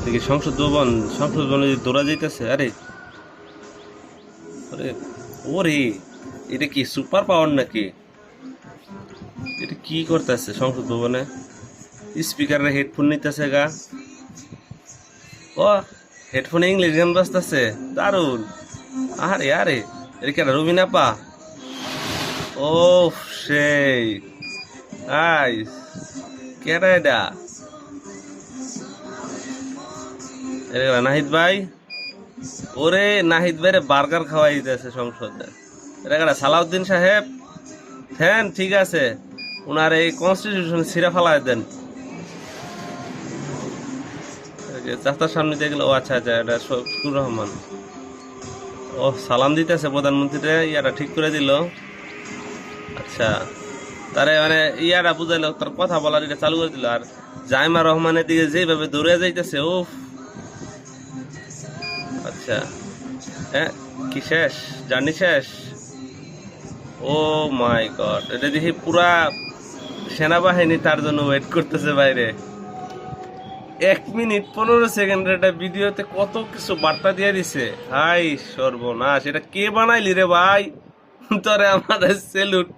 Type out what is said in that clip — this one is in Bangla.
দেখি সংসদ ভবনে দৌড়া যাইতেছে। আরে আরে ওরে, এটা কি সুপার পাওয়ার নাকি? এটা কি করতেছে সংসদ ভবনে? স্পিকারে হেডফোন নিতেছে গা। ও, হেডফোনে ইংলিশ গান বাজতেছে, দারুন। আরে আরে, এটা কেন রবিনা পা? ও সেই আইস, কেডা এটা? এটা নাহিদ ভাই। ওরে নাহিদ ভাই রে বার্গার খাওয়াই দিতেছে সংসদে। এটা কেডা? সালাউদ্দিন সাহেব। হ্যাঁ ঠিক আছে, ওনার এই কনস্টিটিউশন ছিঁড়ে ফেলায় দেন। চাচার সামনে দিয়ে গেল। ও আচ্ছা আচ্ছা, এটা শফিকুর রহমান। ও সালাম দিতেছে প্রধানমন্ত্রীরে, ইয়াটা ঠিক করে দিল। আচ্ছা, তারে মানে ইয়ারা বুঝাইলো, তার কথা বলার এটা চালু করে দিল। আর জাইমা রহমানের দিকে যেভাবে দৌড়ে যাইতেছে, ও আচ্ছা। হ্যাঁ, কি শেষ? জার্নি শেষ? ও মাই গড, এটা দেখি পুরা সেনাবাহিনী তার জন্য ওয়েট করতেছে বাইরে। 1 মিনিট 15 সেকেন্ডের একটা ভিডিওতে কত কিছু বার্তা দিয়ে দিছে। হাই সর্বনাশ, এটা কে বানাইলি রে ভাই? তোরে আমাদের সেলুট।